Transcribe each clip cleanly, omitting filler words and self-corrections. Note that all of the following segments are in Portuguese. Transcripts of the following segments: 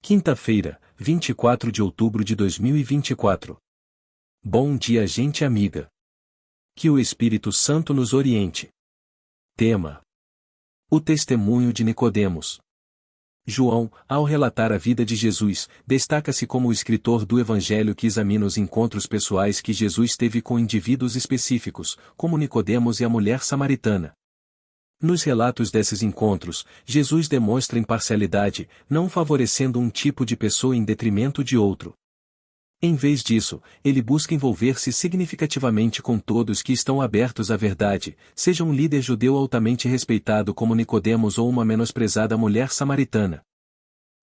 Quinta-feira, 24 de outubro de 2024. Bom dia, gente amiga. Que o Espírito Santo nos oriente. Tema: o testemunho de Nicodemos. João, ao relatar a vida de Jesus, destaca-se como o escritor do Evangelho que examina os encontros pessoais que Jesus teve com indivíduos específicos, como Nicodemos e a mulher samaritana. Nos relatos desses encontros, Jesus demonstra imparcialidade, não favorecendo um tipo de pessoa em detrimento de outro. Em vez disso, ele busca envolver-se significativamente com todos que estão abertos à verdade, seja um líder judeu altamente respeitado como Nicodemos ou uma menosprezada mulher samaritana.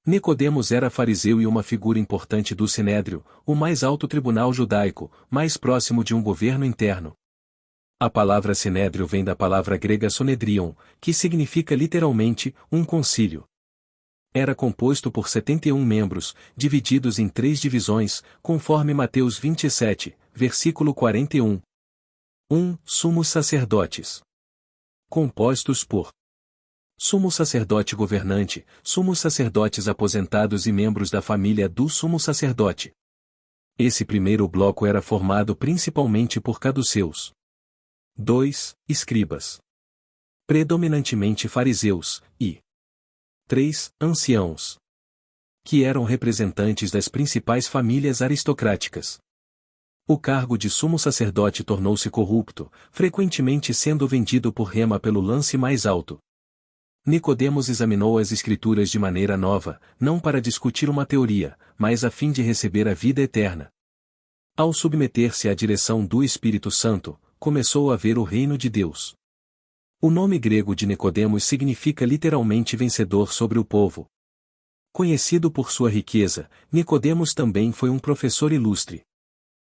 Nicodemos era fariseu e uma figura importante do Sinédrio, o mais alto tribunal judaico, mais próximo de um governo interno. A palavra sinédrio vem da palavra grega sonedrion, que significa literalmente, um concílio. Era composto por 71 membros, divididos em 3 divisões, conforme Mateus 27, versículo 41. 1. Sumos sacerdotes. Compostos por sumo sacerdote governante, sumos sacerdotes aposentados e membros da família do sumo sacerdote. Esse primeiro bloco era formado principalmente por caduceus. 2. Escribas. Predominantemente fariseus, e 3. Anciãos. Que eram representantes das principais famílias aristocráticas. O cargo de sumo sacerdote tornou-se corrupto, frequentemente sendo vendido por rema pelo lance mais alto. Nicodemos examinou as Escrituras de maneira nova, não para discutir uma teoria, mas a fim de receber a vida eterna. Ao submeter-se à direção do Espírito Santo, começou a ver o reino de Deus. O nome grego de Nicodemos significa literalmente vencedor sobre o povo. Conhecido por sua riqueza, Nicodemos também foi um professor ilustre.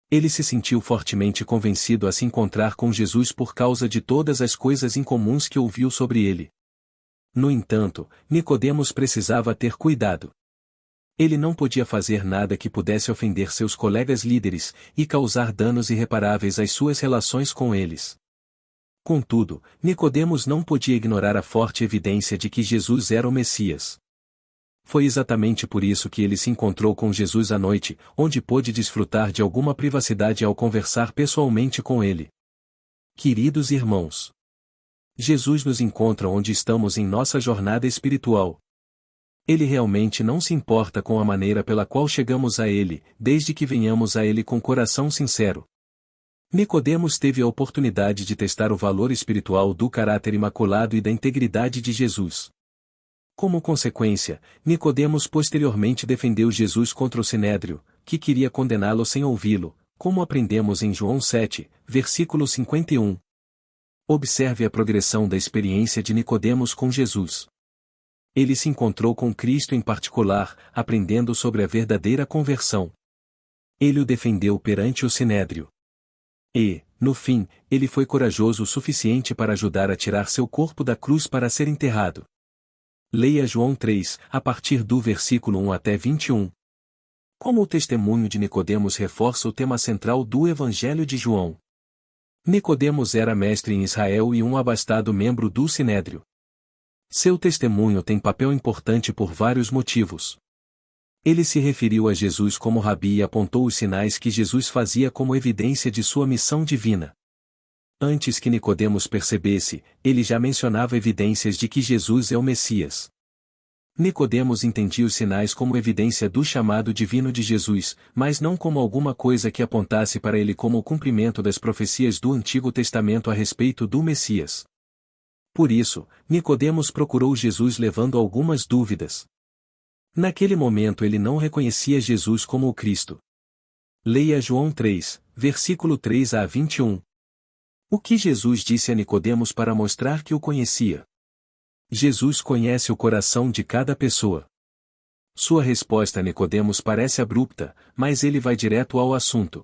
Ele se sentiu fortemente convencido a se encontrar com Jesus por causa de todas as coisas incomuns que ouviu sobre ele. No entanto, Nicodemos precisava ter cuidado. Ele não podia fazer nada que pudesse ofender seus colegas líderes e causar danos irreparáveis às suas relações com eles. Contudo, Nicodemos não podia ignorar a forte evidência de que Jesus era o Messias. Foi exatamente por isso que ele se encontrou com Jesus à noite, onde pôde desfrutar de alguma privacidade ao conversar pessoalmente com ele. Queridos irmãos, Jesus nos encontra onde estamos em nossa jornada espiritual. Ele realmente não se importa com a maneira pela qual chegamos a Ele, desde que venhamos a Ele com coração sincero. Nicodemos teve a oportunidade de testar o valor espiritual do caráter imaculado e da integridade de Jesus. Como consequência, Nicodemos posteriormente defendeu Jesus contra o Sinédrio, que queria condená-lo sem ouvi-lo, como aprendemos em João 7, versículo 51. Observe a progressão da experiência de Nicodemos com Jesus. Ele se encontrou com Cristo em particular, aprendendo sobre a verdadeira conversão. Ele o defendeu perante o Sinédrio. E, no fim, ele foi corajoso o suficiente para ajudar a tirar seu corpo da cruz para ser enterrado. Leia João 3, a partir do versículo 1 até 21. Como o testemunho de Nicodemos reforça o tema central do Evangelho de João. Nicodemos era mestre em Israel e um abastado membro do Sinédrio. Seu testemunho tem papel importante por vários motivos. Ele se referiu a Jesus como Rabi e apontou os sinais que Jesus fazia como evidência de sua missão divina. Antes que Nicodemos percebesse, ele já mencionava evidências de que Jesus é o Messias. Nicodemos entendia os sinais como evidência do chamado divino de Jesus, mas não como alguma coisa que apontasse para ele como o cumprimento das profecias do Antigo Testamento a respeito do Messias. Por isso, Nicodemos procurou Jesus levando algumas dúvidas. Naquele momento ele não reconhecia Jesus como o Cristo. Leia João 3, versículo 3 a 21. O que Jesus disse a Nicodemos para mostrar que o conhecia? Jesus conhece o coração de cada pessoa. Sua resposta a Nicodemos parece abrupta, mas ele vai direto ao assunto.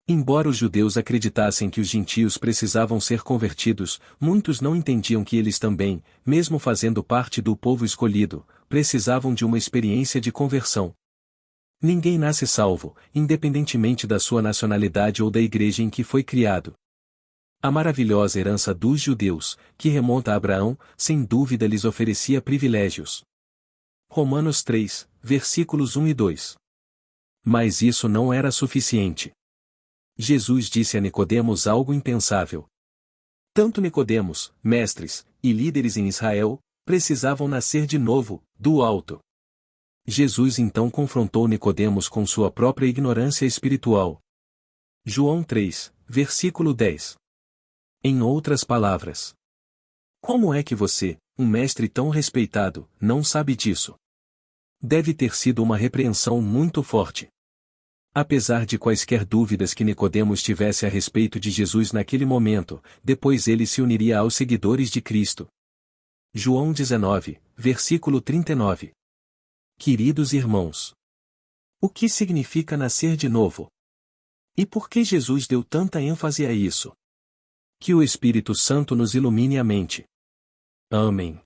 Embora os judeus acreditassem que os gentios precisavam ser convertidos, muitos não entendiam que eles também, mesmo fazendo parte do povo escolhido, precisavam de uma experiência de conversão. Ninguém nasce salvo, independentemente da sua nacionalidade ou da igreja em que foi criado. A maravilhosa herança dos judeus, que remonta a Abraão, sem dúvida lhes oferecia privilégios. Romanos 3, versículos 1 e 2. Mas isso não era suficiente. Jesus disse a Nicodemos algo impensável. Tanto Nicodemos, mestres, e líderes em Israel, precisavam nascer de novo, do alto. Jesus então confrontou Nicodemos com sua própria ignorância espiritual. João 3, versículo 10. Em outras palavras, como é que você, um mestre tão respeitado, não sabe disso? Deve ter sido uma repreensão muito forte. Apesar de quaisquer dúvidas que Nicodemos tivesse a respeito de Jesus naquele momento, depois ele se uniria aos seguidores de Cristo. João 19, versículo 39. Queridos irmãos, o que significa nascer de novo? E por que Jesus deu tanta ênfase a isso? Que o Espírito Santo nos ilumine a mente. Amém.